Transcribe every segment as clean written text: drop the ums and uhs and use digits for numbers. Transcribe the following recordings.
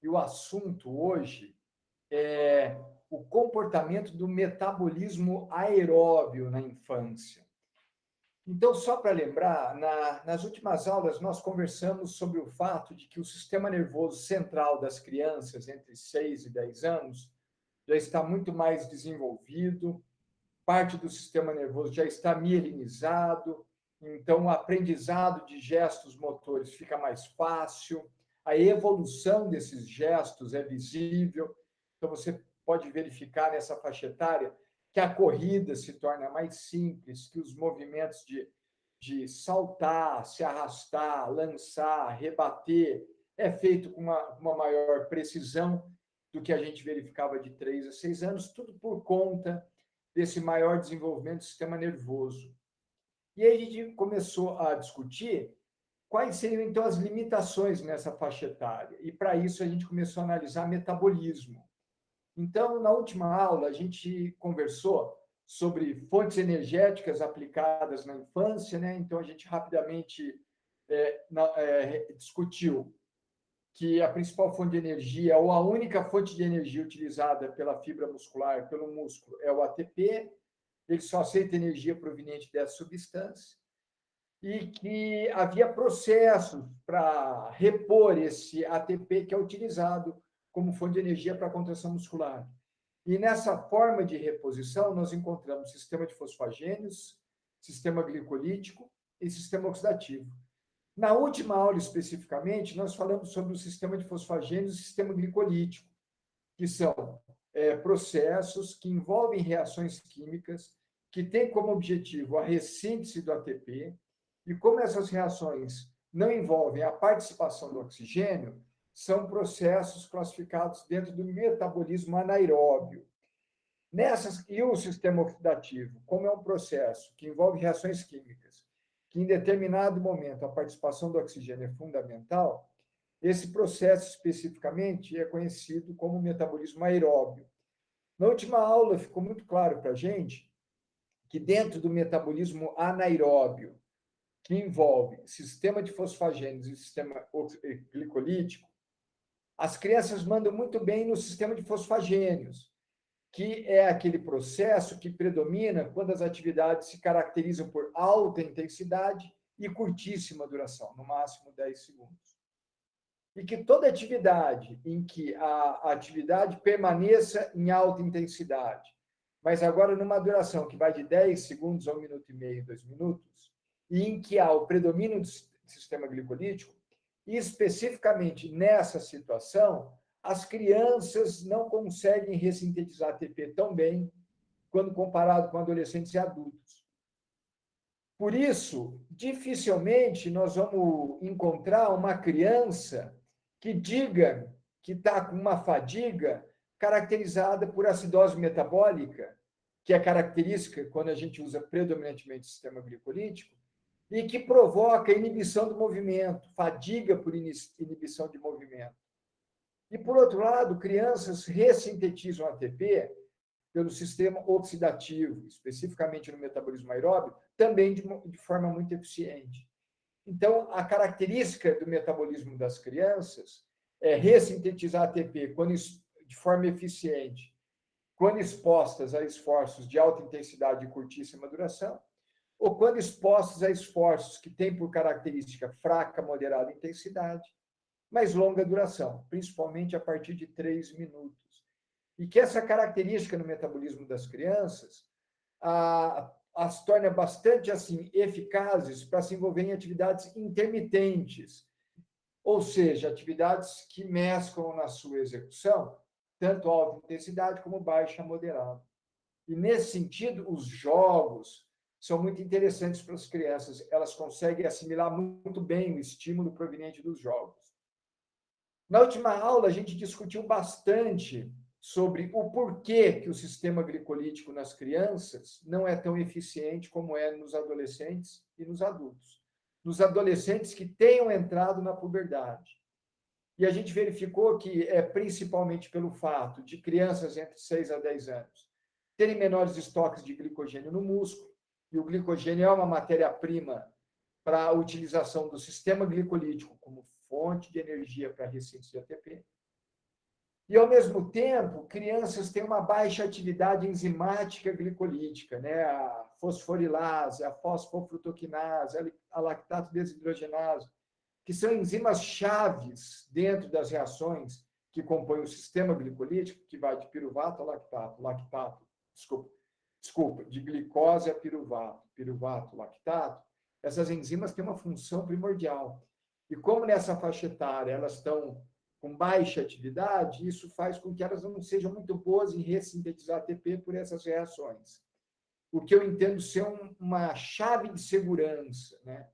e o assunto hoje é o comportamento do metabolismo aeróbio na infância. Então, só para lembrar, nas últimas aulas nós conversamos sobre o fato de que o sistema nervoso central das crianças entre 6 e 10 anos já está muito mais desenvolvido, parte do sistema nervoso já está mielinizado, então o aprendizado de gestos motores fica mais fácil, a evolução desses gestos é visível, então você pode verificar nessa faixa etária que a corrida se torna mais simples, que os movimentos de saltar, se arrastar, lançar, rebater, é feito com uma maior precisão do que a gente verificava de 3 a 6 anos, tudo por conta desse maior desenvolvimento do sistema nervoso. E aí a gente começou a discutir quais seriam, então, as limitações nessa faixa etária. E, para isso, a gente começou a analisar metabolismo. Então, na última aula, a gente conversou sobre fontes energéticas aplicadas na infância, né? Então, a gente rapidamente discutiu que a principal fonte de energia, ou a única fonte de energia utilizada pela fibra muscular, pelo músculo, é o ATP, ele só aceita energia proveniente dessa substância, e que havia processos para repor esse ATP que é utilizado como fonte de energia para a contração muscular. E nessa forma de reposição, nós encontramos sistema de fosfagênios, sistema glicolítico e sistema oxidativo. Na última aula, especificamente, nós falamos sobre o sistema de fosfagênios e o sistema glicolítico, que são processos que envolvem reações químicas, que têm como objetivo a ressíntese do ATP, e como essas reações não envolvem a participação do oxigênio, são processos classificados dentro do metabolismo anaeróbio. E o sistema oxidativo, como é um processo que envolve reações químicas, que em determinado momento a participação do oxigênio é fundamental, esse processo especificamente é conhecido como metabolismo aeróbio. Na última aula ficou muito claro para a gente que dentro do metabolismo anaeróbio, que envolve sistema de fosfagênios e sistema glicolítico, as crianças mandam muito bem no sistema de fosfagênios, que é aquele processo que predomina quando as atividades se caracterizam por alta intensidade e curtíssima duração, no máximo 10 segundos. E que toda atividade em que a atividade permaneça em alta intensidade, mas agora numa duração que vai de 10 segundos a 1 minuto e meio, 2 minutos, e em que há o predomínio do sistema glicolítico, e especificamente nessa situação, as crianças não conseguem ressintetizar ATP tão bem quando comparado com adolescentes e adultos. Por isso, dificilmente nós vamos encontrar uma criança que diga que está com uma fadiga caracterizada por acidose metabólica, que é característica quando a gente usa predominantemente o sistema glicolítico, e que provoca inibição do movimento, fadiga por inibição de movimento. E, por outro lado, crianças ressintetizam ATP pelo sistema oxidativo, especificamente no metabolismo aeróbio, também de forma muito eficiente. Então, a característica do metabolismo das crianças é ressintetizar ATP de forma eficiente, quando expostas a esforços de alta intensidade e curtíssima duração, ou quando expostas a esforços que têm por característica fraca, moderada intensidade, mas longa duração, principalmente a partir de 3 minutos. E que essa característica no metabolismo das crianças as torna bastante assim eficazes para se envolver em atividades intermitentes, ou seja, atividades que mesclam na sua execução tanto alta intensidade como baixa moderada. E nesse sentido, os jogos são muito interessantes para as crianças, elas conseguem assimilar muito bem o estímulo proveniente dos jogos. Na última aula, a gente discutiu bastante sobre o porquê que o sistema glicolítico nas crianças não é tão eficiente como é nos adolescentes e nos adultos. Nos adolescentes que tenham entrado na puberdade. E a gente verificou que é principalmente pelo fato de crianças entre 6 a 10 anos terem menores estoques de glicogênio no músculo, e o glicogênio é uma matéria-prima para a utilização do sistema glicolítico como fonte de energia para a ressíntese de ATP. E, ao mesmo tempo, crianças têm uma baixa atividade enzimática glicolítica, né? A fosforilase, a fosfofrutoquinase, a lactato desidrogenase, que são enzimas chaves dentro das reações que compõem o sistema glicolítico, que vai de piruvato a lactato, de glicose a piruvato, lactato. Essas enzimas têm uma função primordial. E como nessa faixa etária elas estão com baixa atividade, isso faz com que elas não sejam muito boas em ressintetizar ATP por essas reações. O que eu entendo ser uma chave de segurança, né?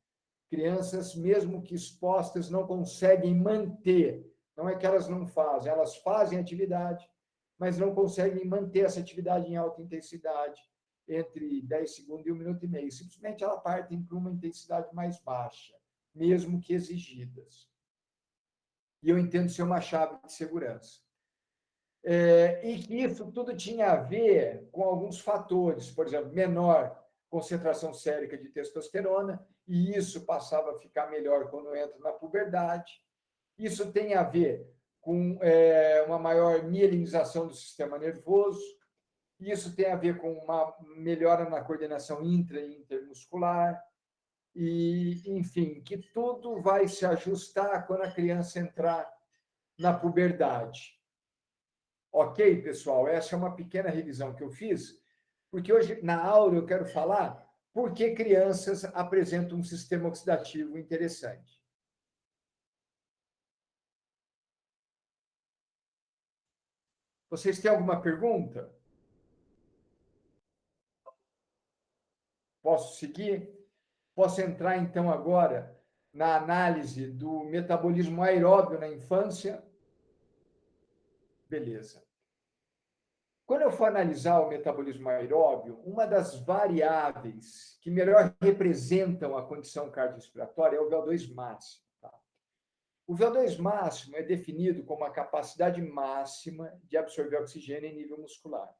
Crianças, mesmo que expostas, não conseguem manter. Não é que elas não fazem, elas fazem atividade, mas não conseguem manter essa atividade em alta intensidade entre 10 segundos e 1 minuto e meio. Simplesmente elas partem para uma intensidade mais baixa, mesmo que exigidas. E eu entendo ser uma chave de segurança. E que isso tudo tinha a ver com alguns fatores, por exemplo, menor concentração sérica de testosterona, e isso passava a ficar melhor quando entra na puberdade. Isso tem a ver com uma maior mielinização do sistema nervoso, isso tem a ver com uma melhora na coordenação intra e intermuscular, e, enfim, que tudo vai se ajustar quando a criança entrar na puberdade. Ok, pessoal? Essa é uma pequena revisão que eu fiz, porque hoje, na aula, eu quero falar por que crianças apresentam um sistema oxidativo interessante. Vocês têm alguma pergunta? Posso seguir? Posso entrar, então, agora na análise do metabolismo aeróbio na infância? Beleza. Quando eu for analisar o metabolismo aeróbio, uma das variáveis que melhor representam a condição cardiorrespiratória é o VO2 máximo. Tá? O VO2 máximo é definido como a capacidade máxima de absorver oxigênio em nível muscular.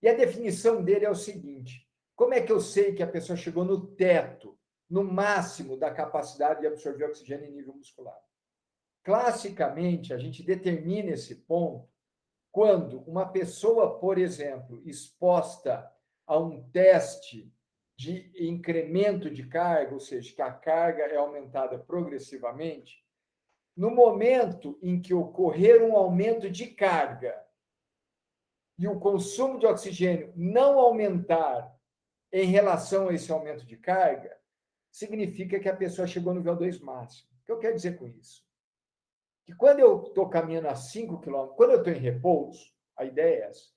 E a definição dele é o seguinte: como é que eu sei que a pessoa chegou no teto, no máximo da capacidade de absorver oxigênio em nível muscular? Classicamente, a gente determina esse ponto quando uma pessoa, por exemplo, exposta a um teste de incremento de carga, ou seja, que a carga é aumentada progressivamente, no momento em que ocorrer um aumento de carga e o consumo de oxigênio não aumentar em relação a esse aumento de carga, significa que a pessoa chegou no VO2 máximo. O que eu quero dizer com isso? Que quando eu estou caminhando a 5 km, quando eu estou em repouso, a ideia é essa.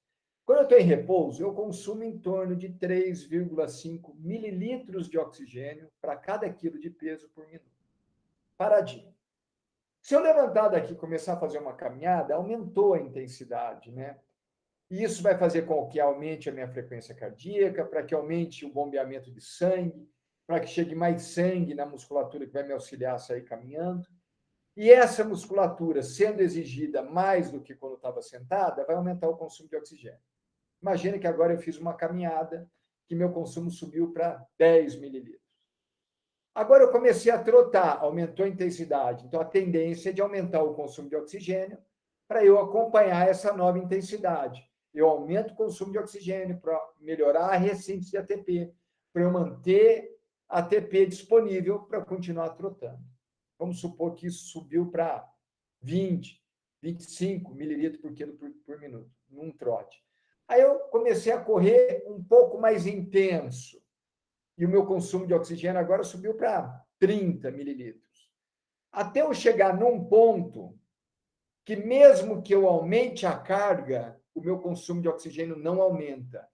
Quando eu estou em repouso, eu consumo em torno de 3,5 mililitros de oxigênio para cada quilo de peso por minuto. Paradinho. Se eu levantar daqui e começar a fazer uma caminhada, aumentou a intensidade, né? E isso vai fazer com que aumente a minha frequência cardíaca, para que aumente o bombeamento de sangue, para que chegue mais sangue na musculatura que vai me auxiliar a sair caminhando. E essa musculatura, sendo exigida mais do que quando estava sentada, vai aumentar o consumo de oxigênio. Imagina que agora eu fiz uma caminhada que meu consumo subiu para 10 mililitros. Agora eu comecei a trotar, aumentou a intensidade. Então, a tendência é de aumentar o consumo de oxigênio para eu acompanhar essa nova intensidade. Eu aumento o consumo de oxigênio para melhorar a ressíntese de ATP, para eu manter ATP disponível para continuar trotando. Vamos supor que isso subiu para 20, 25 mililitros por quilo por minuto, num trote. Aí eu comecei a correr um pouco mais intenso, e o meu consumo de oxigênio agora subiu para 30 mililitros. Até eu chegar num ponto que, mesmo que eu aumente a carga, o meu consumo de oxigênio não aumenta.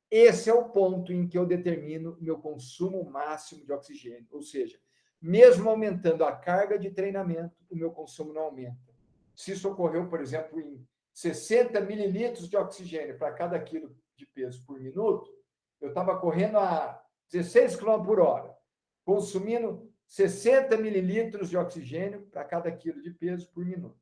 Esse é o ponto em que eu determino o meu consumo máximo de oxigênio, ou seja, mesmo aumentando a carga de treinamento, o meu consumo não aumenta. Se isso ocorreu, por exemplo, em 60 mililitros de oxigênio para cada quilo de peso por minuto, eu estava correndo a 16 km por hora, consumindo 60 mililitros de oxigênio para cada quilo de peso por minuto.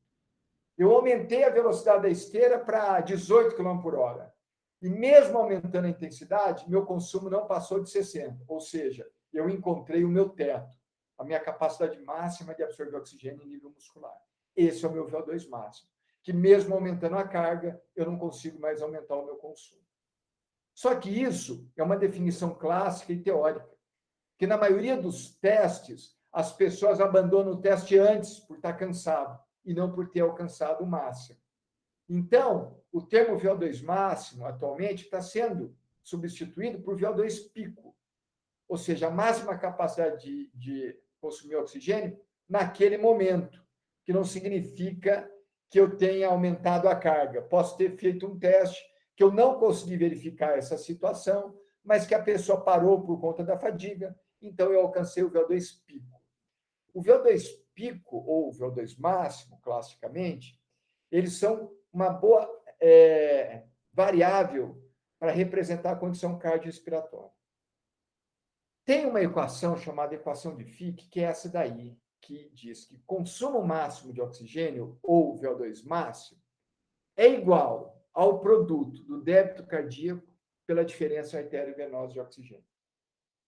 Eu aumentei a velocidade da esteira para 18 km por hora. E mesmo aumentando a intensidade, meu consumo não passou de 60, ou seja, eu encontrei o meu teto, a minha capacidade máxima de absorver oxigênio em nível muscular. Esse é o meu VO2 máximo. que mesmo aumentando a carga, eu não consigo mais aumentar o meu consumo. Só que isso é uma definição clássica e teórica, que na maioria dos testes, as pessoas abandonam o teste antes por estar cansado e não por ter alcançado o máximo. Então, o termo VO2 máximo, atualmente, está sendo substituído por VO2 pico, ou seja, a máxima capacidade de consumir oxigênio naquele momento, que não significa que eu tenha aumentado a carga. Posso ter feito um teste que eu não consegui verificar essa situação, mas que a pessoa parou por conta da fadiga, então eu alcancei o VO2 pico. O VO2 pico, ou o VO2 máximo, classicamente, eles são uma boa variável para representar a condição cardiorrespiratória. Tem uma equação chamada equação de Fick, que é essa daí, que diz que consumo máximo de oxigênio, ou VO2 máximo, é igual ao produto do débito cardíaco pela diferença arteriovenosa de oxigênio.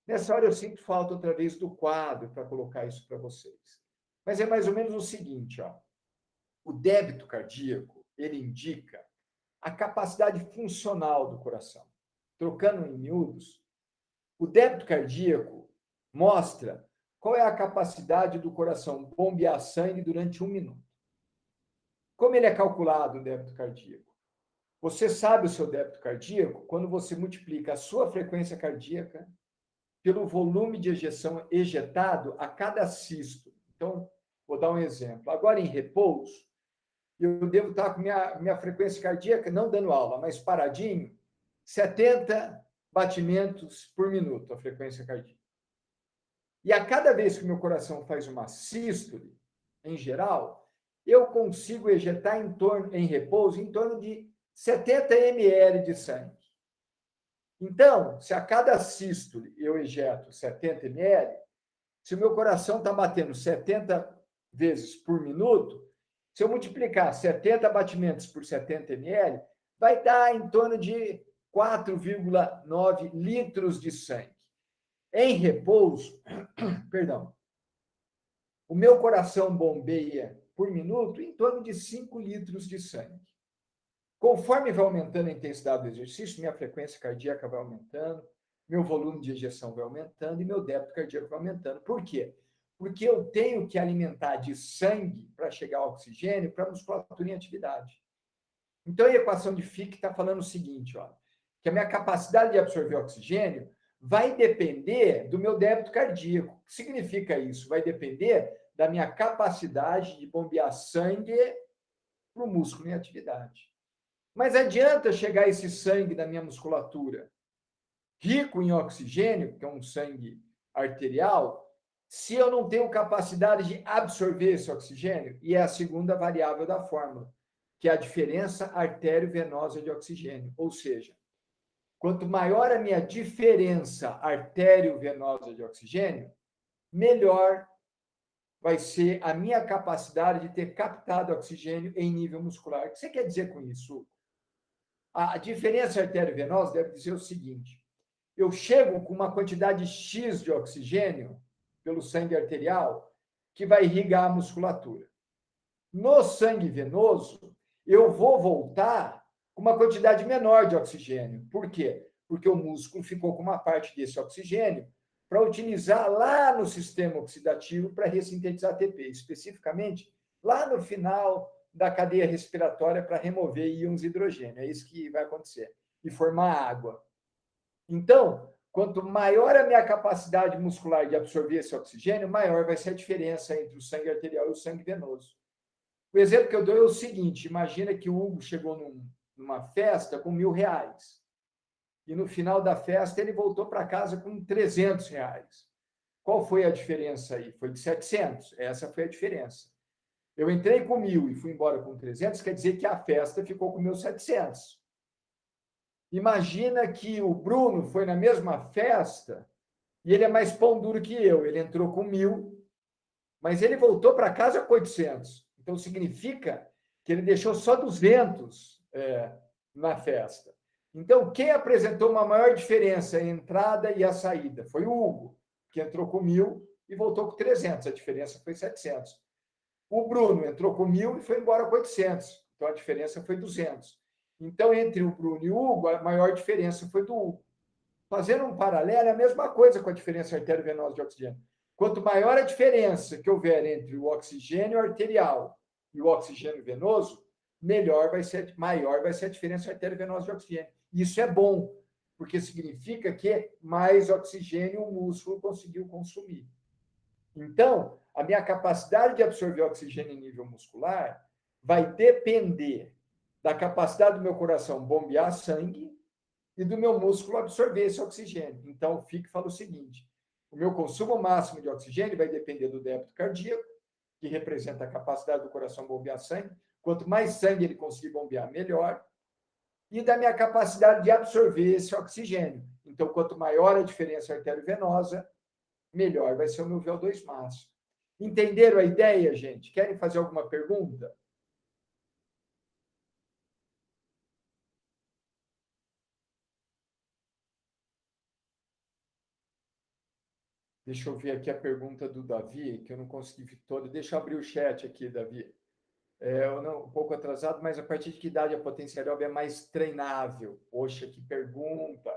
Nessa hora eu sinto falta outra vez do quadro para colocar isso para vocês. Mas é mais ou menos o seguinte, ó. O débito cardíaco, ele indica a capacidade funcional do coração. Trocando em miúdos, o débito cardíaco mostra qual é a capacidade do coração bombear sangue durante 1 minuto. Como ele é calculado, o débito cardíaco? Você sabe o seu débito cardíaco quando você multiplica a sua frequência cardíaca pelo volume de ejeção ejetado a cada sístole. Então, vou dar um exemplo. Agora, em repouso, eu devo estar com minha frequência cardíaca, não dando aula, mas paradinho, 70 batimentos por minuto, a frequência cardíaca. E a cada vez que o meu coração faz uma sístole, em geral, eu consigo ejetar em repouso em torno de 70 ml de sangue. Então, se a cada sístole eu ejeto 70 ml, se o meu coração está batendo 70 vezes por minuto, se eu multiplicar 70 batimentos por 70 ml, vai dar em torno de 4,9 litros de sangue. Em repouso, perdão, o meu coração bombeia por minuto em torno de 5 litros de sangue. Conforme vai aumentando a intensidade do exercício, minha frequência cardíaca vai aumentando, meu volume de ejeção vai aumentando e meu débito cardíaco vai aumentando. Por quê? Porque eu tenho que alimentar de sangue para chegar ao oxigênio para a musculatura em atividade. Então, a equação de Fick está falando o seguinte, ó, que a minha capacidade de absorver oxigênio vai depender do meu débito cardíaco. O que significa isso? Vai depender da minha capacidade de bombear sangue para o músculo em atividade. Mas adianta chegar esse sangue da minha musculatura rico em oxigênio, que é um sangue arterial, se eu não tenho capacidade de absorver esse oxigênio? E é a segunda variável da fórmula, que é a diferença artério-venosa de oxigênio. Ou seja, quanto maior a minha diferença artério-venosa de oxigênio, melhor vai ser a minha capacidade de ter captado oxigênio em nível muscular. O que você quer dizer com isso? A diferença artério-venosa deve dizer o seguinte: eu chego com uma quantidade X de oxigênio pelo sangue arterial que vai irrigar a musculatura. No sangue venoso, eu vou voltar com uma quantidade menor de oxigênio. Por quê? Porque o músculo ficou com uma parte desse oxigênio para utilizar lá no sistema oxidativo para ressintetizar ATP, especificamente lá no final da cadeia respiratória para remover íons de hidrogênio. É isso que vai acontecer. E formar água. Então, quanto maior a minha capacidade muscular de absorver esse oxigênio, maior vai ser a diferença entre o sangue arterial e o sangue venoso. O exemplo que eu dou é o seguinte: imagina que o Hugo chegou numa festa com R$1.000. E no final da festa ele voltou para casa com R$300. Qual foi a diferença aí? Foi de 700. Essa foi a diferença. Eu entrei com 1.000 e fui embora com 300, quer dizer que a festa ficou com 1.700. Imagina que o Bruno foi na mesma festa e ele é mais pão duro que eu. Ele entrou com 1.000, mas ele voltou para casa com 800. Então, significa que ele deixou só 200 na festa. Então, quem apresentou uma maior diferença entre a entrada e a saída foi o Hugo, que entrou com 1.000 e voltou com 300. A diferença foi 700. O Bruno entrou com 1.000 e foi embora com 800. Então, Então, a diferença foi 200. Então, entre o Bruno e o Hugo, a maior diferença foi do Hugo. Fazendo um paralelo, é a mesma coisa com a diferença arteriovenosa de oxigênio. Quanto maior a diferença que houver entre o oxigênio arterial e o oxigênio venoso, maior vai ser a diferença arteriovenosa de oxigênio. Isso é bom, porque significa que mais oxigênio o músculo conseguiu consumir. Então, a minha capacidade de absorver oxigênio em nível muscular vai depender da capacidade do meu coração bombear sangue e do meu músculo absorver esse oxigênio. Então, o FIC fala o seguinte: o meu consumo máximo de oxigênio vai depender do débito cardíaco, que representa a capacidade do coração bombear sangue. Quanto mais sangue ele conseguir bombear, melhor. E da minha capacidade de absorver esse oxigênio. Então, quanto maior a diferença arteriovenosa, melhor vai ser o meu VO2 máximo. Entenderam a ideia, gente? Querem fazer alguma pergunta? Deixa eu ver aqui a pergunta do Davi, que eu não consegui ver toda. Deixa eu abrir o chat aqui, Davi. Um pouco atrasado, mas a partir de que idade a potência aeróbica é mais treinável? Poxa, que pergunta!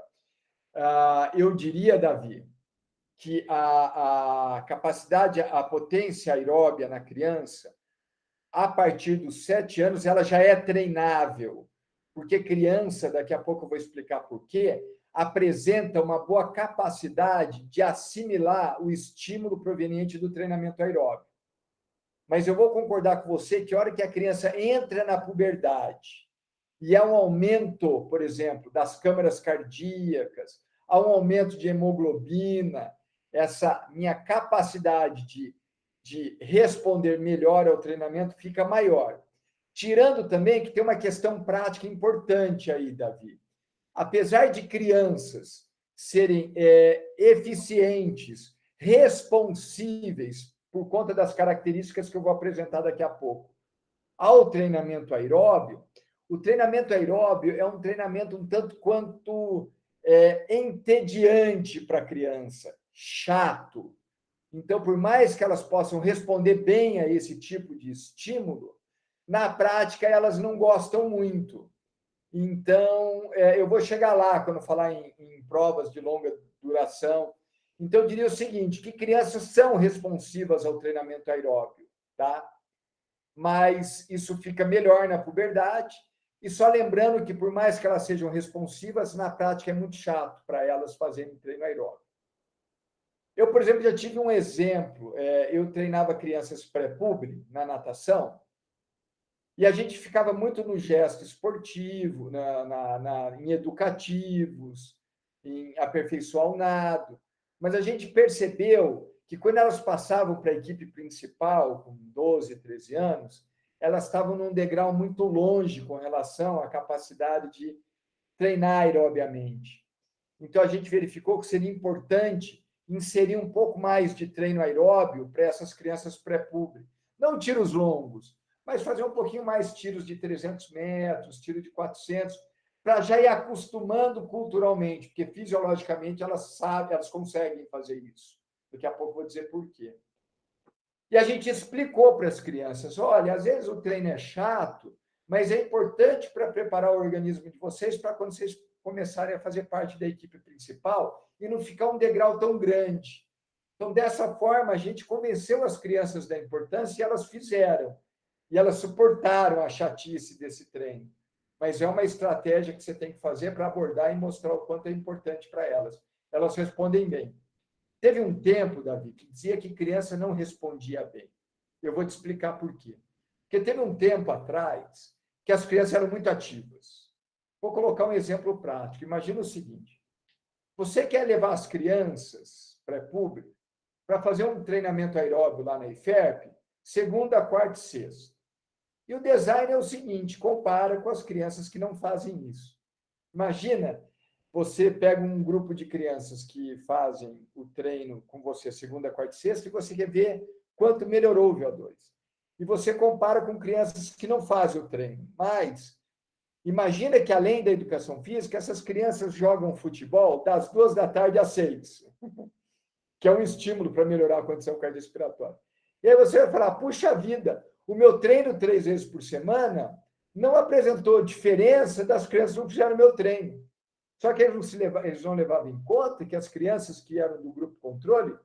Eu diria, Davi, que a capacidade, a potência aeróbia na criança, a partir dos 7 anos, ela já é treinável. Porque criança, daqui a pouco eu vou explicar por quê, apresenta uma boa capacidade de assimilar o estímulo proveniente do treinamento aeróbico. Mas eu vou concordar com você que a hora que a criança entra na puberdade e há um aumento, por exemplo, das câmaras cardíacas, há um aumento de hemoglobina, essa minha capacidade de responder melhor ao treinamento fica maior. Tirando também que tem uma questão prática importante aí, Davi. Apesar de crianças serem eficientes, responsíveis, por conta das características que eu vou apresentar daqui a pouco, ao treinamento aeróbio, o treinamento aeróbio é um treinamento um tanto quanto entediante para a criança, chato. Então, por mais que elas possam responder bem a esse tipo de estímulo, na prática elas não gostam muito. Então, eu vou chegar lá quando falar em provas de longa duração. Então, eu diria o seguinte, que crianças são responsivas ao treinamento aeróbio, tá? Mas isso fica melhor na puberdade. E só lembrando que, por mais que elas sejam responsivas, na prática é muito chato para elas fazerem treino aeróbio. Eu, por exemplo, já tive um exemplo. Eu treinava crianças pré-púber na natação, e a gente ficava muito no gesto esportivo, em educativos, em aperfeiçoar o nado. Mas a gente percebeu que quando elas passavam para a equipe principal, com 12, 13 anos, elas estavam num degrau muito longe com relação à capacidade de treinar aerobiamente. Então, a gente verificou que seria importante inserir um pouco mais de treino aeróbio para essas crianças pré-púber. Não tiros longos, mas fazer um pouquinho mais tiros de 300 metros, tiro de 400, para já ir acostumando culturalmente, porque fisiologicamente elas sabem, elas conseguem fazer isso. Daqui a pouco eu vou dizer por quê. E a gente explicou para as crianças, olha, às vezes o treino é chato, mas é importante para preparar o organismo de vocês para quando vocês começarem a fazer parte da equipe principal e não ficar um degrau tão grande. Então, dessa forma, a gente convenceu as crianças da importância e elas fizeram. E elas suportaram a chatice desse treino. Mas é uma estratégia que você tem que fazer para abordar e mostrar o quanto é importante para elas. Elas respondem bem. Teve um tempo, Davi, que dizia que criança não respondia bem. Eu vou te explicar por quê. Porque teve um tempo atrás que as crianças eram muito ativas. Vou colocar um exemplo prático. Imagina o seguinte. Você quer levar as crianças pré-público para fazer um treinamento aeróbio lá na IFERP, segunda, quarta e sexta. E o design é o seguinte, compara com as crianças que não fazem isso. Imagina, você pega um grupo de crianças que fazem o treino com você segunda, quarta e sexta e você quer ver quanto melhorou o VO2. E você compara com crianças que não fazem o treino. Mas imagina que, além da educação física, essas crianças jogam futebol das 2 da tarde às 6, que é um estímulo para melhorar a condição cardiorrespiratória. E aí você vai falar, puxa vida, o meu treino 3 vezes por semana não apresentou diferença das crianças que não fizeram meu treino. Só que eles não levavam em conta que as crianças que eram do grupo controle,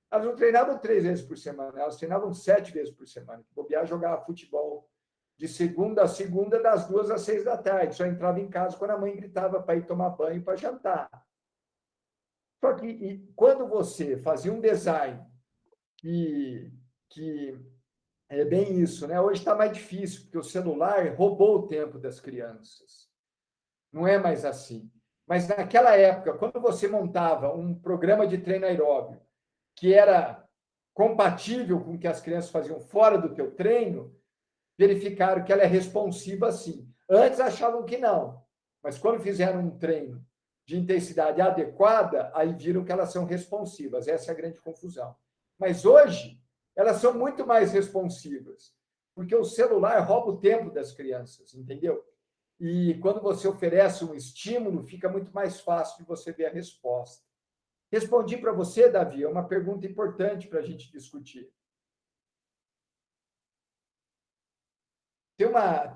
elas não treinavam 3 vezes por semana, elas treinavam 7 vezes por semana. O bobear jogava futebol de segunda a segunda, das 2 às 6 da tarde. Só entrava em casa quando a mãe gritava para ir tomar banho para jantar. Só que quando você fazia um design que é bem isso, né? Hoje está mais difícil, porque o celular roubou o tempo das crianças. Não é mais assim. Mas naquela época, quando você montava um programa de treino aeróbio que era compatível com o que as crianças faziam fora do teu treino, verificaram que ela é responsiva sim. Antes achavam que não, mas quando fizeram um treino de intensidade adequada, aí viram que elas são responsivas. Essa é a grande confusão. Mas hoje, elas são muito mais responsivas, porque o celular rouba o tempo das crianças, entendeu? E quando você oferece um estímulo, fica muito mais fácil de você ver a resposta. Respondi para você, Davi, é uma pergunta importante para a gente discutir. Tem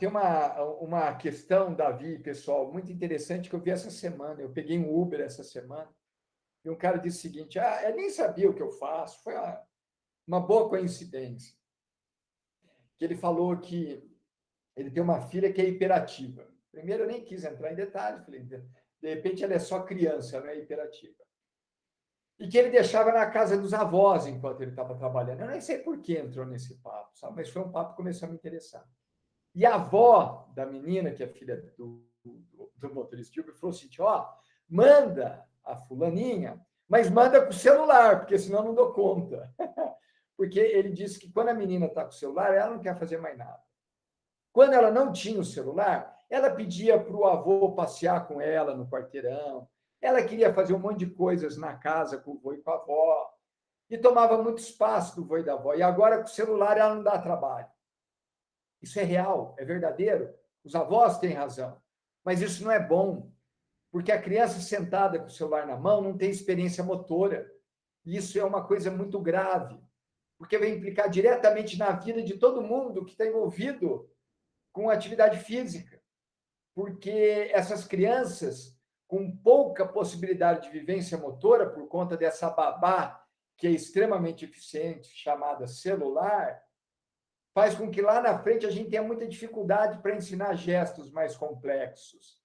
uma questão, Davi, pessoal, muito interessante que eu vi essa semana. Eu peguei um Uber essa semana e um cara disse o seguinte: eu nem sabia o que eu faço. Foi uma boa coincidência. Que ele falou que ele tem uma filha que é hiperativa. Primeiro, eu nem quis entrar em detalhes, falei, de repente ela é só criança, não é hiperativa. E que ele deixava na casa dos avós enquanto ele estava trabalhando. Eu nem sei por que entrou nesse papo, sabe? Mas foi um papo que começou a me interessar. E a avó da menina, que é filha do motorista de Uber, falou assim: manda a fulaninha, mas manda com o celular, porque senão eu não dou conta. Porque ele disse que quando a menina está com o celular, ela não quer fazer mais nada. Quando ela não tinha o celular, ela pedia para o avô passear com ela no quarteirão, ela queria fazer um monte de coisas na casa com o vô e com a avó, e tomava muito espaço do vô e da avó. E agora, com o celular, ela não dá trabalho. Isso é real, é verdadeiro. Os avós têm razão. Mas isso não é bom, porque a criança sentada com o celular na mão não tem experiência motora. E isso é uma coisa muito grave, porque vai implicar diretamente na vida de todo mundo que está envolvido com atividade física. Porque essas crianças, com pouca possibilidade de vivência motora, por conta dessa babá que é extremamente eficiente, chamada celular, faz com que lá na frente a gente tenha muita dificuldade para ensinar gestos mais complexos,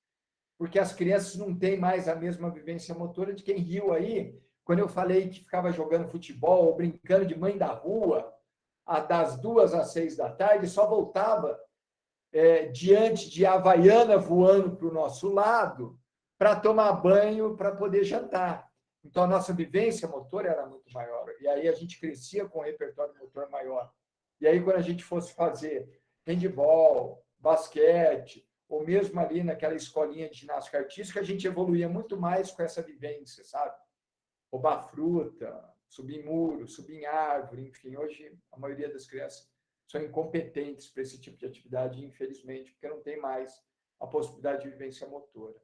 porque as crianças não têm mais a mesma vivência motora de quem riu aí, quando eu falei que ficava jogando futebol, brincando de mãe da rua, das 2 às 6 da tarde, só voltava diante de Havaiana voando para o nosso lado, para tomar banho, para poder jantar. Então, a nossa vivência motora era muito maior, e aí a gente crescia com um repertório motor maior. E aí, quando a gente fosse fazer handebol, basquete, ou mesmo ali naquela escolinha de ginástica artística, a gente evoluía muito mais com essa vivência, sabe? Roubar fruta, subir em muro, subir em árvore, enfim. Hoje, a maioria das crianças são incompetentes para esse tipo de atividade, infelizmente, porque não tem mais a possibilidade de vivência motora.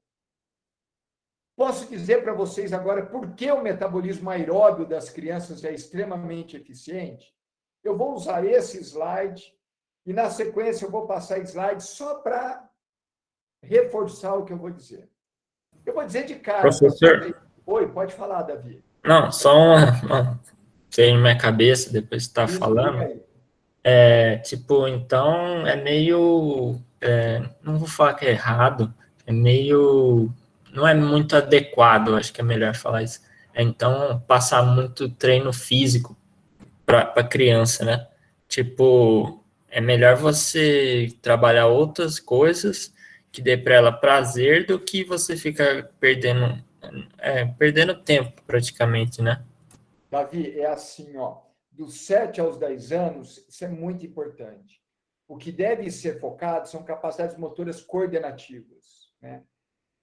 Posso dizer para vocês agora por que o metabolismo aeróbio das crianças é extremamente eficiente? Eu vou usar esse slide e, na sequência, eu vou passar slide só para reforçar o que eu vou dizer. Eu vou dizer de cara. Professor? Oi, pode falar, Davi. Não, só uma veio na minha cabeça depois que está falando. Então é meio, não vou falar que é errado, é meio, não é muito adequado, acho que é melhor falar isso. Então, passar muito treino físico para criança, né? É melhor você trabalhar outras coisas que dê para ela prazer do que você ficar perdendo tempo praticamente, né? Davi, é assim, dos 7 aos 10 anos, isso é muito importante. O que deve ser focado são capacidades motoras coordenativas, né?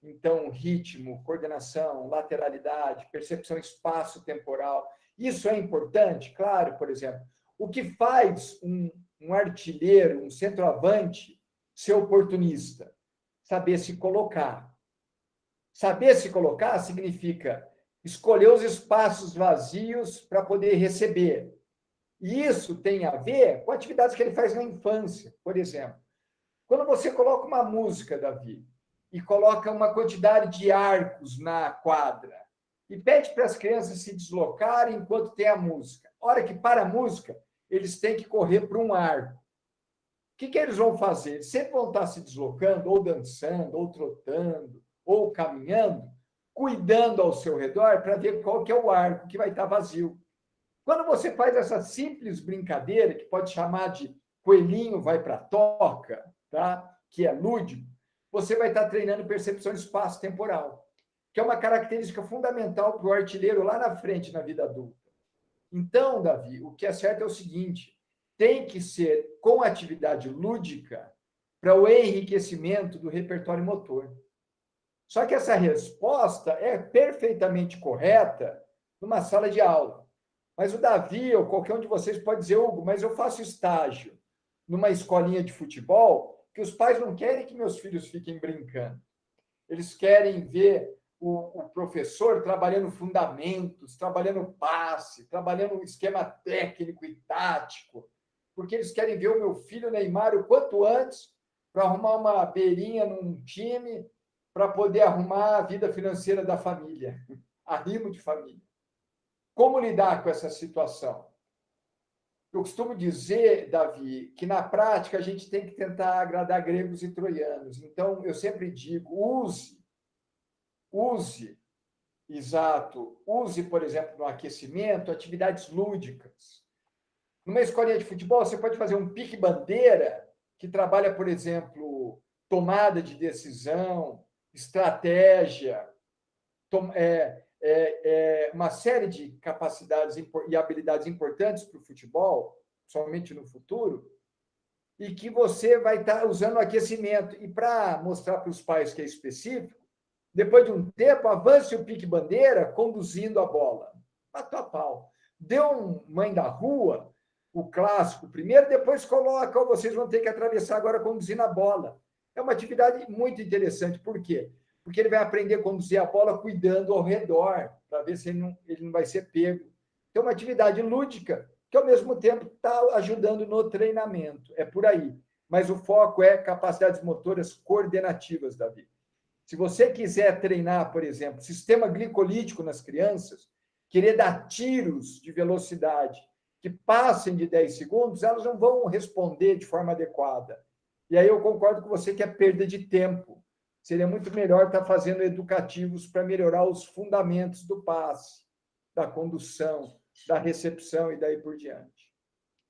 Então, ritmo, coordenação, lateralidade, percepção espaço-temporal. Isso é importante, claro, por exemplo. O que faz um artilheiro, um centroavante, ser oportunista? Saber se colocar. Saber se colocar significa escolher os espaços vazios para poder receber. E isso tem a ver com atividades que ele faz na infância, por exemplo. Quando você coloca uma música, Davi, e coloca uma quantidade de arcos na quadra, e pede para as crianças se deslocarem enquanto tem a música. A hora que para a música, eles têm que correr para um arco. O que eles vão fazer? Eles sempre vão estar se deslocando, ou dançando, ou trotando, ou caminhando, cuidando ao seu redor para ver qual que é o arco que vai estar vazio. Quando você faz essa simples brincadeira, que pode chamar de coelhinho vai para a toca, tá? Que é lúdico, você vai estar treinando percepção de espaço temporal, que é uma característica fundamental para o artilheiro lá na frente na vida adulta. Então, Davi, o que é certo é o seguinte, tem que ser com atividade lúdica para o enriquecimento do repertório motor. Só que essa resposta é perfeitamente correta numa sala de aula. Mas o Davi ou qualquer um de vocês pode dizer, Hugo, mas eu faço estágio numa escolinha de futebol que os pais não querem que meus filhos fiquem brincando. Eles querem ver o professor trabalhando fundamentos, trabalhando passe, trabalhando esquema técnico e tático, porque eles querem ver o meu filho Neymar o quanto antes para arrumar uma beirinha num time, para poder arrumar a vida financeira da família, arrimo de família. Como lidar com essa situação? Eu costumo dizer, Davi, que na prática a gente tem que tentar agradar gregos e troianos. Então, eu sempre digo, use, por exemplo, no aquecimento, atividades lúdicas. Numa escolinha de futebol, você pode fazer um pique-bandeira, que trabalha, por exemplo, tomada de decisão, estratégia, uma série de capacidades e habilidades importantes para o futebol, somente no futuro, e que você vai estar usando o aquecimento. E para mostrar para os pais que é específico, depois de um tempo, avance o pique-bandeira conduzindo a bola. Matou a pau. Deu um mãe da rua, o clássico primeiro, depois coloca, ou vocês vão ter que atravessar agora conduzindo a bola. É uma atividade muito interessante. Por quê? Porque ele vai aprender a conduzir a bola cuidando ao redor, para ver se ele não vai ser pego. Então, é uma atividade lúdica, que ao mesmo tempo está ajudando no treinamento. É por aí. Mas o foco é capacidades motoras coordenativas, Davi. Se você quiser treinar, por exemplo, sistema glicolítico nas crianças, querer dar tiros de velocidade que passem de 10 segundos, elas não vão responder de forma adequada. E aí eu concordo com você que é perda de tempo. Seria muito melhor estar fazendo educativos para melhorar os fundamentos do passe, da condução, da recepção e daí por diante.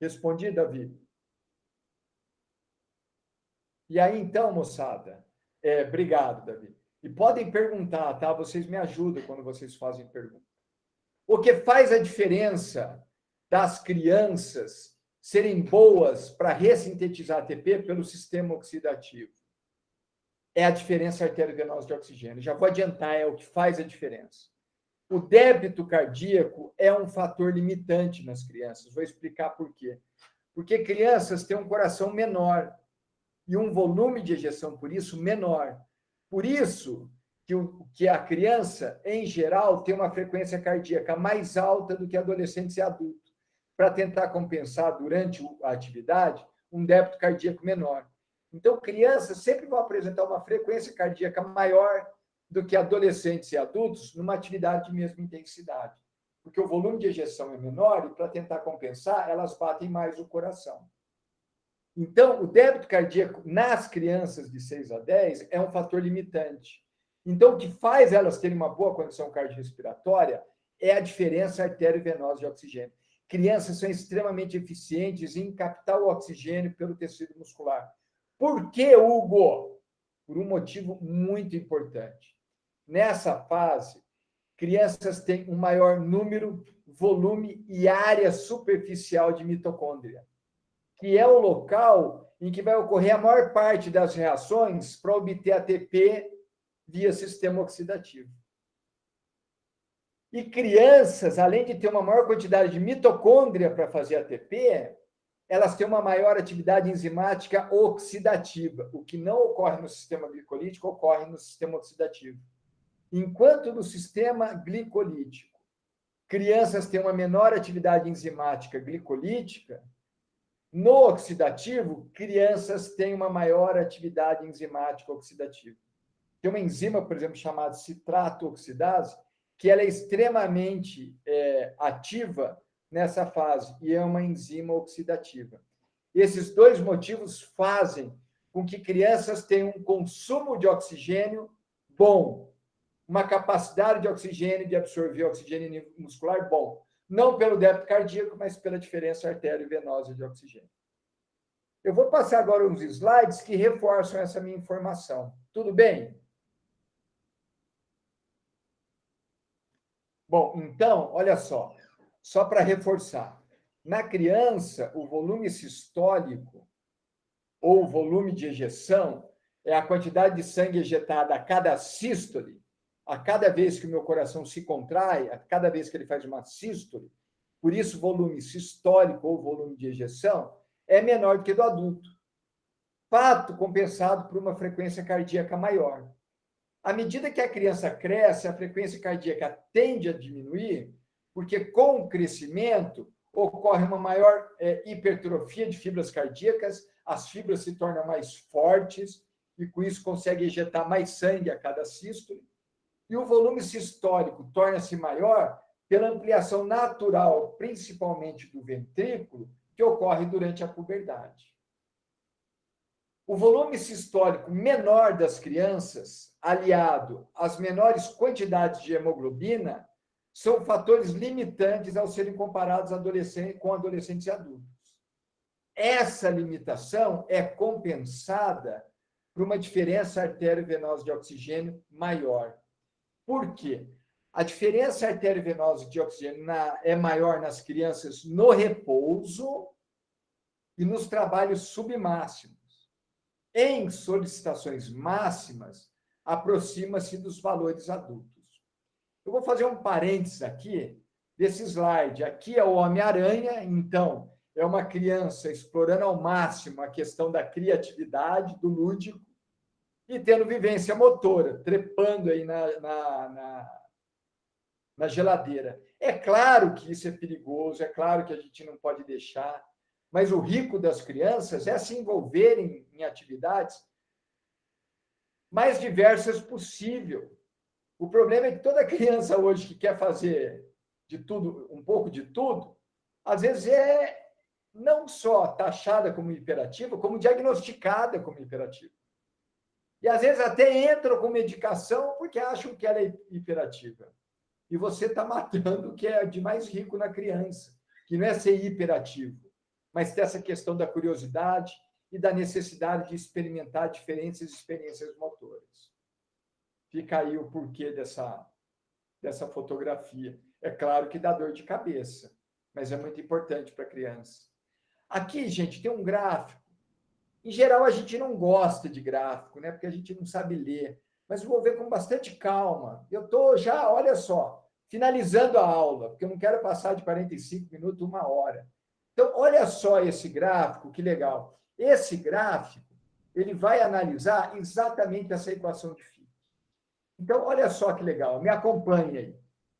Respondi, Davi? E aí, então, moçada, obrigado, Davi. E podem perguntar, tá? Vocês me ajudam quando vocês fazem pergunta. O que faz a diferença das crianças serem boas para ressintetizar ATP pelo sistema oxidativo? É a diferença arteriovenosa de oxigênio. Já vou adiantar, é o que faz a diferença. O débito cardíaco é um fator limitante nas crianças. Vou explicar por quê. Porque crianças têm um coração menor e um volume de ejeção, por isso, menor. Por isso que a criança, em geral, tem uma frequência cardíaca mais alta do que adolescentes e adultos, para tentar compensar, durante a atividade, um débito cardíaco menor. Então, crianças sempre vão apresentar uma frequência cardíaca maior do que adolescentes e adultos numa atividade de mesma intensidade, porque o volume de ejeção é menor e, para tentar compensar, elas batem mais o coração. Então, o débito cardíaco nas crianças de 6 a 10 é um fator limitante. Então, o que faz elas terem uma boa condição cardiorrespiratória é a diferença arteriovenosa de oxigênio. Crianças são extremamente eficientes em captar o oxigênio pelo tecido muscular. Por que, Hugo? Por um motivo muito importante. Nessa fase, crianças têm um maior número, volume e área superficial de mitocôndria, que é o local em que vai ocorrer a maior parte das reações para obter ATP via sistema oxidativo. E crianças, além de ter uma maior quantidade de mitocôndria para fazer ATP, elas têm uma maior atividade enzimática oxidativa. O que não ocorre no sistema glicolítico, ocorre no sistema oxidativo. Enquanto no sistema glicolítico, crianças têm uma menor atividade enzimática glicolítica, No oxidativo, crianças têm uma maior atividade enzimática oxidativa. Tem uma enzima, por exemplo, chamada citrato oxidase, que ela é extremamente ativa nessa fase, e é uma enzima oxidativa. Esses dois motivos fazem com que crianças tenham um consumo de oxigênio bom, uma capacidade de oxigênio, de absorver oxigênio muscular bom. Não pelo débito cardíaco, mas pela diferença artério-venosa de oxigênio. Eu vou passar agora uns slides que reforçam essa minha informação. Tudo bem? Bom, então, olha só para reforçar. Na criança, o volume sistólico, ou volume de ejeção, é a quantidade de sangue ejetada a cada sístole, a cada vez que o meu coração se contrai, a cada vez que ele faz uma sístole. Por isso, volume sistólico, ou volume de ejeção, é menor do que do adulto. Fato compensado por uma frequência cardíaca maior. À medida que a criança cresce, a frequência cardíaca tende a diminuir, porque com o crescimento ocorre uma maior hipertrofia de fibras cardíacas, as fibras se tornam mais fortes e com isso consegue ejetar mais sangue a cada sístole. E o volume sistólico torna-se maior pela ampliação natural, principalmente do ventrículo, que ocorre durante a puberdade. O volume sistólico menor das crianças, aliado às menores quantidades de hemoglobina, são fatores limitantes ao serem comparados com adolescentes e adultos. Essa limitação é compensada por uma diferença arteriovenosa de oxigênio maior. Por quê? A diferença arteriovenosa de oxigênio é maior nas crianças no repouso e nos trabalhos submáximos. Em solicitações máximas, aproxima-se dos valores adultos. Eu vou fazer um parênteses aqui desse slide. Aqui é o Homem-Aranha, então, é uma criança explorando ao máximo a questão da criatividade, do lúdico, e tendo vivência motora, trepando aí na geladeira. É claro que isso é perigoso, é claro que a gente não pode deixar, mas o rico das crianças é se envolverem em atividades mais diversas possível. O problema é que toda criança hoje que quer fazer de tudo, um pouco de tudo, às vezes é não só taxada como hiperativa, como diagnosticada como hiperativa. E às vezes até entram com medicação porque acham que ela é hiperativa. E você está matando o que é de mais rico na criança, que não é ser hiperativo, mas ter essa questão da curiosidade e da necessidade de experimentar diferentes experiências motoras. Fica aí o porquê dessa fotografia. É claro que dá dor de cabeça, mas é muito importante para a criança. Aqui, gente, tem um gráfico. Em geral, a gente não gosta de gráfico, né? Porque a gente não sabe ler. Mas vou ver com bastante calma. Eu estou já, olha só, finalizando a aula, porque eu não quero passar de 45 minutos, 1 hora. Então, olha só esse gráfico, que legal. Esse gráfico, ele vai analisar exatamente essa equação de Fick. Então, olha só que legal, me acompanhe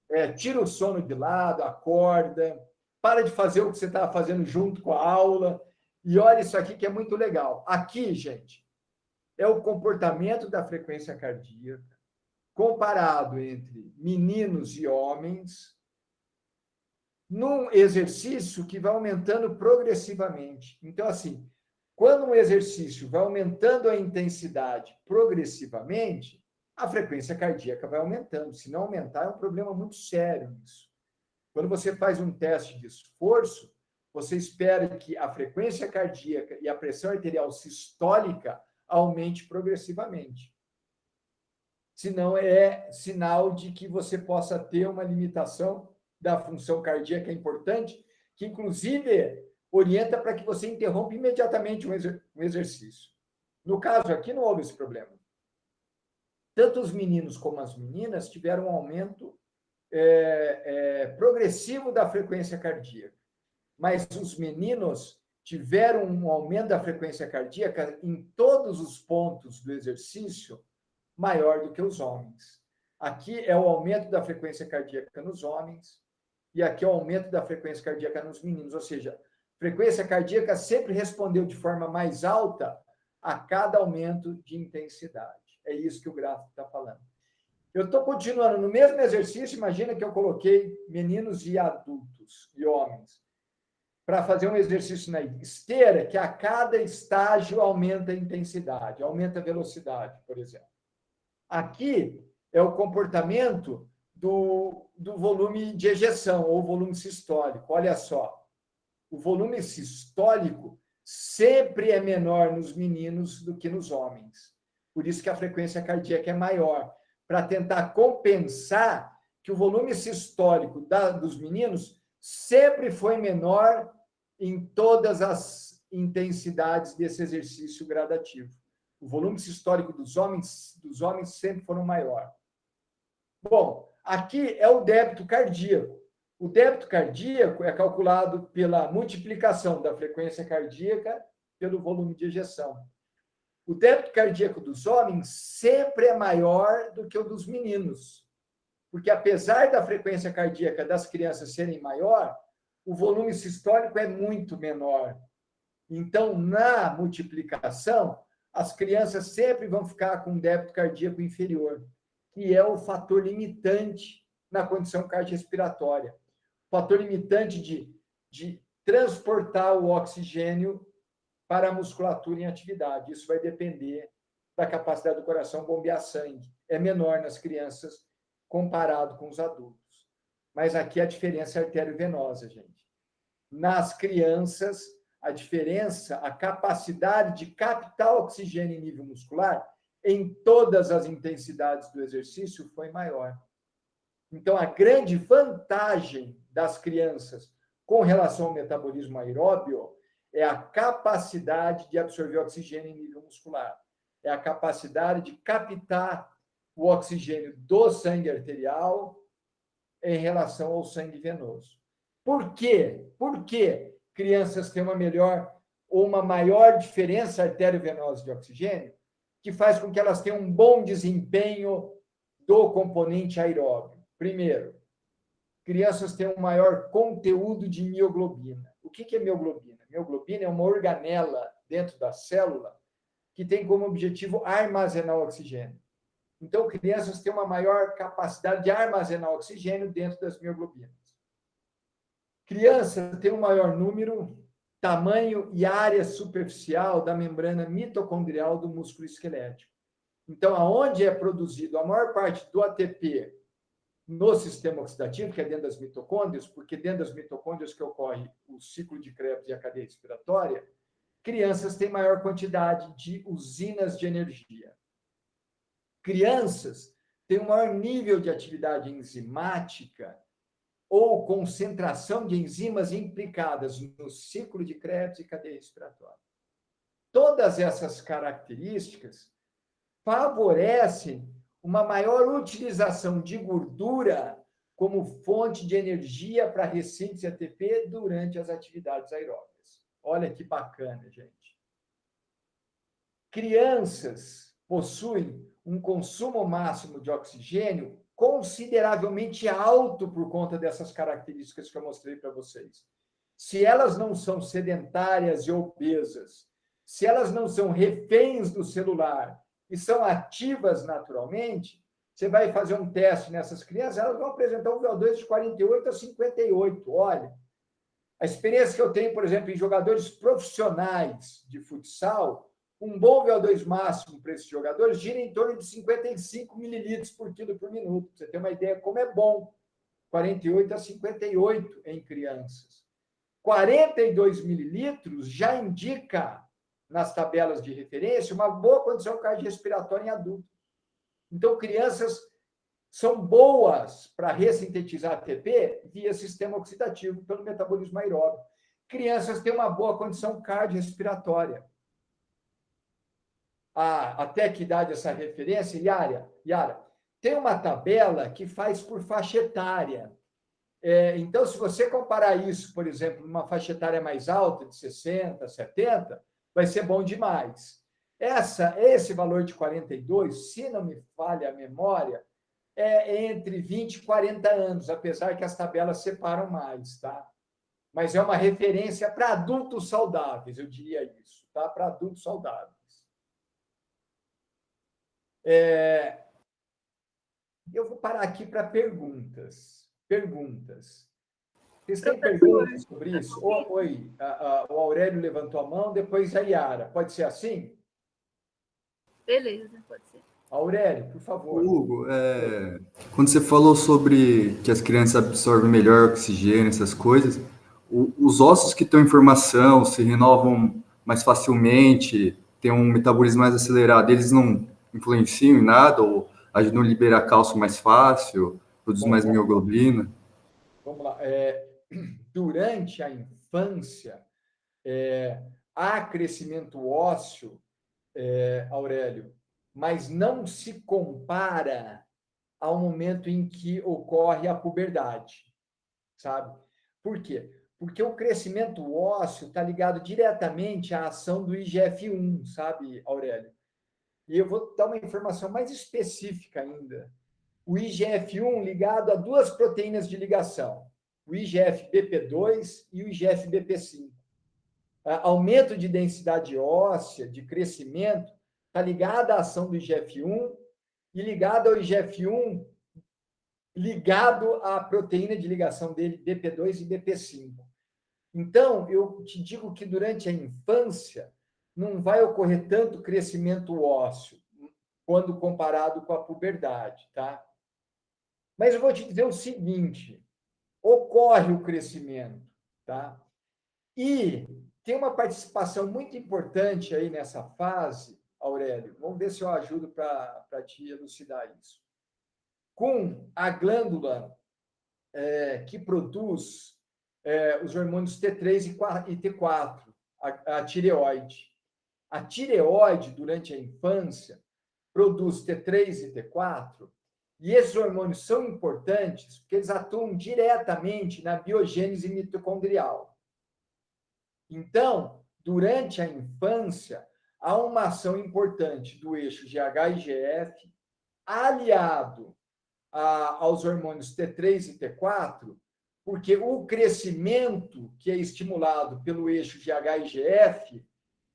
aí. Tira o sono de lado, acorda, para de fazer o que você estava fazendo junto com a aula, e olha isso aqui que é muito legal. Aqui, gente, é o comportamento da frequência cardíaca comparado entre meninos e homens num exercício que vai aumentando progressivamente. Então, assim, quando um exercício vai aumentando a intensidade progressivamente, a frequência cardíaca vai aumentando. Se não aumentar, é um problema muito sério isso. Quando você faz um teste de esforço, você espera que a frequência cardíaca e a pressão arterial sistólica aumente progressivamente. Senão é sinal de que você possa ter uma limitação da função cardíaca importante, que inclusive orienta para que você interrompa imediatamente um exercício. No caso aqui, não houve esse problema. Tanto os meninos como as meninas tiveram um aumento progressivo da frequência cardíaca, mas os meninos tiveram um aumento da frequência cardíaca em todos os pontos do exercício maior do que os homens. Aqui é o aumento da frequência cardíaca nos homens e aqui é o aumento da frequência cardíaca nos meninos, ou seja, frequência cardíaca sempre respondeu de forma mais alta a cada aumento de intensidade. É isso que o gráfico está falando. Eu estou continuando no mesmo exercício, imagina que eu coloquei meninos e adultos e homens, para fazer um exercício na esteira, que a cada estágio aumenta a intensidade, aumenta a velocidade, por exemplo. Aqui é o comportamento do volume de ejeção, ou volume sistólico. Olha só, o volume sistólico sempre é menor nos meninos do que nos homens. Por isso que a frequência cardíaca é maior, para tentar compensar que o volume sistólico dos meninos sempre foi menor em todas as intensidades desse exercício gradativo. O volume sistólico dos homens sempre foram maior. Bom, aqui é o débito cardíaco. O débito cardíaco é calculado pela multiplicação da frequência cardíaca pelo volume de ejeção. O débito cardíaco dos homens sempre é maior do que o dos meninos, porque apesar da frequência cardíaca das crianças serem maior, o volume sistólico é muito menor. Então, na multiplicação, as crianças sempre vão ficar com um débito cardíaco inferior, que é o fator limitante na condição cardiorrespiratória. O fator limitante de transportar o oxigênio para a musculatura em atividade. Isso vai depender da capacidade do coração bombear sangue. É menor nas crianças comparado com os adultos. Mas aqui a diferença é arteriovenosa, gente. Nas crianças, a diferença, a capacidade de captar oxigênio em nível muscular, em todas as intensidades do exercício, foi maior. Então, a grande vantagem das crianças com relação ao metabolismo aeróbio é a capacidade de absorver oxigênio em nível muscular. É a capacidade de captar o oxigênio do sangue arterial em relação ao sangue venoso. Por quê? Por que crianças têm uma melhor ou uma maior diferença arteriovenosa de oxigênio, que faz com que elas tenham um bom desempenho do componente aeróbio? Primeiro, crianças têm um maior conteúdo de mioglobina. O que é mioglobina? Mioglobina é uma organela dentro da célula que tem como objetivo armazenar oxigênio. Então, crianças têm uma maior capacidade de armazenar oxigênio dentro das mioglobinas. Crianças têm um maior número, tamanho e área superficial da membrana mitocondrial do músculo esquelético. Então, aonde é produzido a maior parte do ATP no sistema oxidativo, que é dentro das mitocôndrias, porque dentro das mitocôndrias que ocorre o ciclo de Krebs e a cadeia respiratória, crianças têm maior quantidade de usinas de energia. Crianças têm um maior nível de atividade enzimática ou concentração de enzimas implicadas no ciclo de Krebs e cadeia respiratória. Todas essas características favorecem uma maior utilização de gordura como fonte de energia para recintos ATP durante as atividades aeróbicas. Olha que bacana, gente. Crianças possuem um consumo máximo de oxigênio consideravelmente alto por conta dessas características que eu mostrei para vocês. Se elas não são sedentárias e obesas, se elas não são reféns do celular e são ativas naturalmente, você vai fazer um teste nessas crianças, elas vão apresentar um VO2 de 48 a 58. Olha, a experiência que eu tenho, por exemplo, em jogadores profissionais de futsal, um bom VO2 máximo para esses jogadores gira em torno de 55 mililitros por quilo por minuto. Pra você ter uma ideia como é bom. 48 a 58 em crianças. 42 mililitros já indica, nas tabelas de referência, uma boa condição cardiorrespiratória em adultos. Então, crianças são boas para ressintetizar ATP via sistema oxidativo pelo metabolismo aeróbio. Crianças têm uma boa condição cardiorrespiratória. Até que idade essa referência? Yara, tem uma tabela que faz por faixa etária. Então, se você comparar isso, por exemplo, numa faixa etária mais alta, de 60, 70, vai ser bom demais. Esse valor de 42, se não me falha a memória, é entre 20 e 40 anos, apesar que as tabelas separam mais, tá? mas é uma referência para adultos saudáveis, eu diria isso, tá? Para adultos saudáveis. Eu vou parar aqui para perguntas. Perguntas. Vocês têm perguntas sobre isso? Oi, o Aurélio levantou a mão, depois a Yara. Pode ser assim? Beleza, pode ser. Aurélio, por favor. Hugo, quando você falou sobre que as crianças absorvem melhor oxigênio, essas coisas, os ossos que estão em formação se renovam mais facilmente, têm um metabolismo mais acelerado, eles não influenciam em nada ou ajudam a liberar cálcio mais fácil, produzir mais mioglobina? Vamos lá. Durante a infância, há crescimento ósseo, Aurélio, mas não se compara ao momento em que ocorre a puberdade, sabe? Por quê? Porque o crescimento ósseo está ligado diretamente à ação do IGF-1, sabe, Aurélio? E eu vou dar uma informação mais específica ainda. O IGF-1 ligado a duas proteínas de ligação, o IGF-BP2 e o IGF-BP5. Aumento de densidade óssea, de crescimento, está ligado à ação do IGF-1 e ligado ao IGF-1 ligado à proteína de ligação dele, BP2 e BP5. Então, eu te digo que durante a infância não vai ocorrer tanto crescimento ósseo quando comparado com a puberdade, tá? Mas eu vou te dizer o seguinte, ocorre o crescimento, tá? E tem uma participação muito importante aí nessa fase, Aurélio. Vamos ver se eu ajudo para te elucidar isso. Com a glândula que produz os hormônios T3 e T4, a tireoide. A tireoide, durante a infância, produz T3 e T4, e esses hormônios são importantes porque eles atuam diretamente na biogênese mitocondrial. Então, durante a infância, há uma ação importante do eixo GH e GF, aliado aos hormônios T3 e T4, porque o crescimento que é estimulado pelo eixo GH e GF,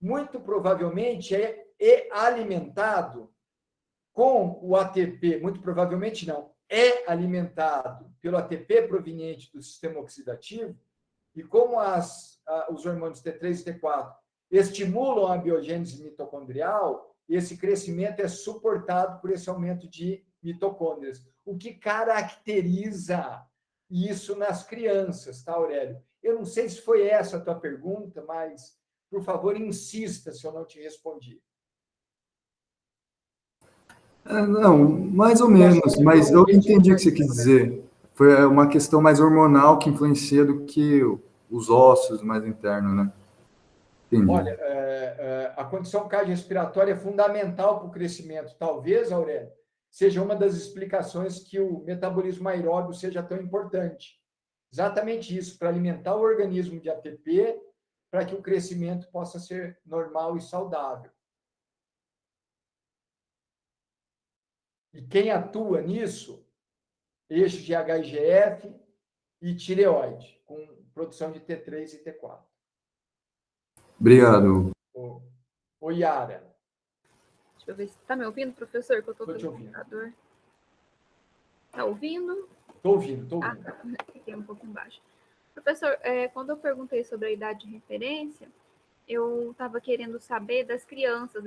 muito provavelmente é alimentado com o ATP, muito provavelmente não, é alimentado pelo ATP proveniente do sistema oxidativo, e como os hormônios T3 e T4 estimulam a biogênese mitocondrial, esse crescimento é suportado por esse aumento de mitocôndrias, o que caracteriza isso nas crianças, tá, Aurélio? Eu não sei se foi essa a tua pergunta, mas, por favor, insista se eu não te respondi. Não, mais ou menos, mas eu entendi o que você quis dizer. Foi uma questão mais hormonal que influencia do que os ossos mais internos, né? Entendi. Olha, a condição cardiorrespiratória é fundamental para o crescimento. Talvez, Aurélio, seja uma das explicações que o metabolismo aeróbio seja tão importante. Exatamente isso, para alimentar o organismo de ATP, para que o crescimento possa ser normal e saudável. E quem atua nisso? Eixo de HIGF e tireoide, com produção de T3 e T4. Obrigado. Ô, Yara. Deixa eu ver se está me ouvindo, professor, que eu estou te ouvindo. computador. Está ouvindo? Estou ouvindo. Ah, tá. Fiquei um pouco embaixo. Professor, quando eu perguntei sobre a idade de referência, eu estava querendo saber das crianças,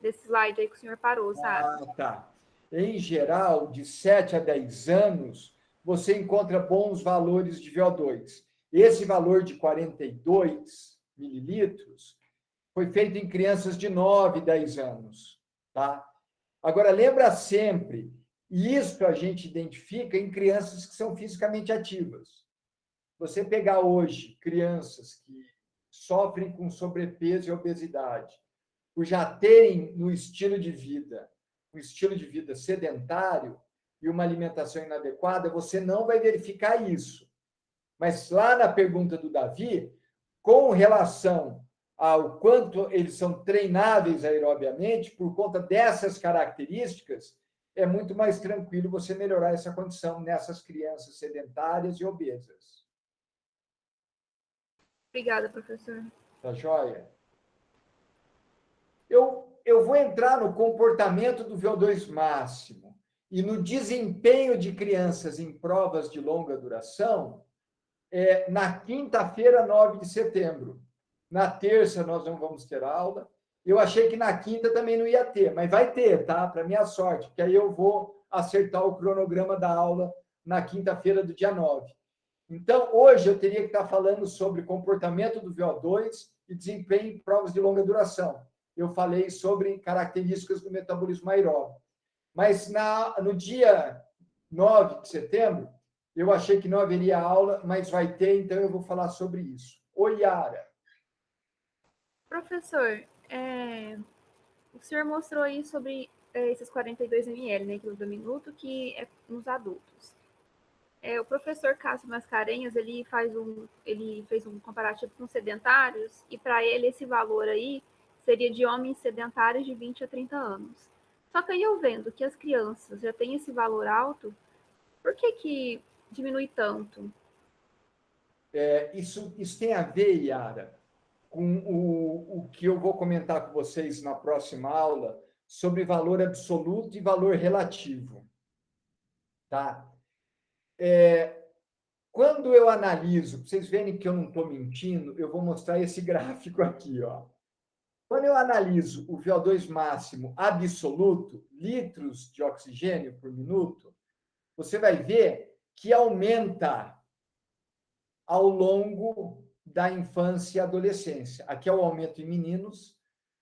desse slide aí que o senhor parou, sabe? Ah, tá. Em geral, de 7 a 10 anos, você encontra bons valores de VO2. Esse valor de 42 mililitros foi feito em crianças de 9, 10 anos, tá? Agora, lembra sempre, isso a gente identifica em crianças que são fisicamente ativas. Você pegar hoje crianças que sofrem com sobrepeso e obesidade, por já terem no estilo de vida, um estilo de vida sedentário e uma alimentação inadequada, você não vai verificar isso. Mas lá na pergunta do Davi, com relação ao quanto eles são treináveis aerobiamente, por conta dessas características, é muito mais tranquilo você melhorar essa condição nessas crianças sedentárias e obesas. Obrigada, professor. Tá joia? Eu vou entrar no comportamento do VO2 máximo e no desempenho de crianças em provas de longa duração na quinta-feira, 9 de setembro. Na terça, nós não vamos ter aula. Eu achei que na quinta também não ia ter, mas vai ter, tá? Para minha sorte, porque aí eu vou acertar o cronograma da aula na quinta-feira do dia 9. Então, hoje eu teria que estar falando sobre comportamento do VO2 e desempenho em provas de longa duração. Eu falei sobre características do metabolismo aeróbico. Mas no dia 9 de setembro, eu achei que não haveria aula, mas vai ter, então eu vou falar sobre isso. Oi, Yara. Professor, o senhor mostrou aí sobre esses 42 ml, né, quilo por minuto, que é nos adultos. O professor Cássio Mascarenhas, ele fez um comparativo com sedentários, e para ele esse valor aí seria de homens sedentários de 20 a 30 anos. Só que aí eu vendo que as crianças já têm esse valor alto, por que diminui tanto? Isso tem a ver, Yara, com o que eu vou comentar com vocês na próxima aula sobre valor absoluto e valor relativo. Tá? Quando eu analiso, para vocês verem que eu não estou mentindo, eu vou mostrar esse gráfico aqui. Ó. Quando eu analiso o VO2 máximo absoluto, litros de oxigênio por minuto, você vai ver que aumenta ao longo da infância e adolescência. Aqui é o aumento em meninos,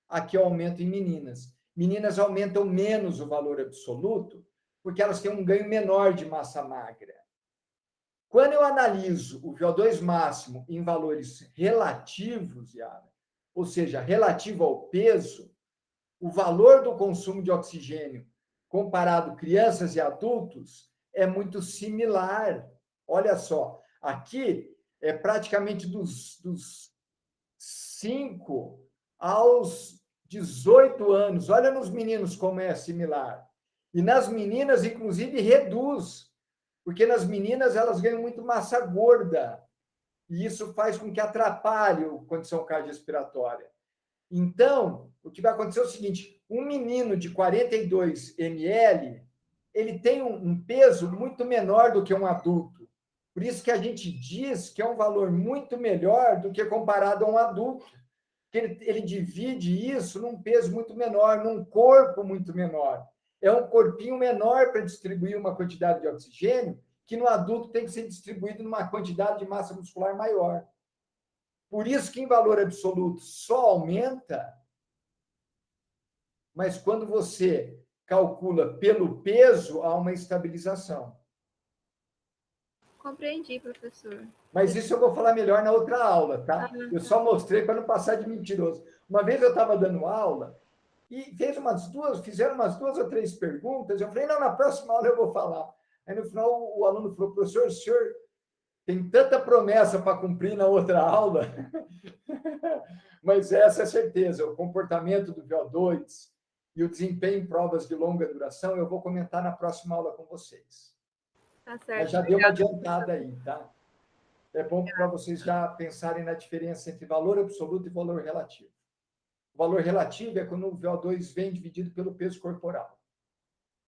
aqui é o aumento em meninas. Meninas aumentam menos o valor absoluto, porque elas têm um ganho menor de massa magra. Quando eu analiso o VO2 máximo em valores relativos, Yara, ou seja, relativo ao peso, o valor do consumo de oxigênio comparado crianças e adultos é muito similar. Olha só, aqui é praticamente dos 5 aos 18 anos. Olha nos meninos como é similar. E nas meninas, inclusive, reduz, porque nas meninas elas ganham muito massa gorda, e isso faz com que atrapalhe a condição cardiorrespiratória. Então, o que vai acontecer é o seguinte, um menino de 42 ml, ele tem um peso muito menor do que um adulto. Por isso que a gente diz que é um valor muito melhor do que comparado a um adulto. Ele divide isso num peso muito menor, num corpo muito menor. É um corpinho menor para distribuir uma quantidade de oxigênio que no adulto tem que ser distribuído numa quantidade de massa muscular maior. Por isso que em valor absoluto só aumenta, mas quando você calcula pelo peso, há uma estabilização. Compreendi, professor. Mas isso eu vou falar melhor na outra aula, tá? Eu só mostrei para não passar de mentiroso. Uma vez eu estava dando aula e fizeram umas 2 ou 3 perguntas. Eu falei, não, na próxima aula eu vou falar. Aí no final o aluno falou, professor, o senhor tem tanta promessa para cumprir na outra aula. Mas essa é a certeza. O comportamento do VO2 e o desempenho em provas de longa duração eu vou comentar na próxima aula com vocês. Tá certo. Mas já deu uma adiantada aí, tá? É bom para vocês já pensarem na diferença entre valor absoluto e valor relativo. O valor relativo é quando o VO2 vem dividido pelo peso corporal.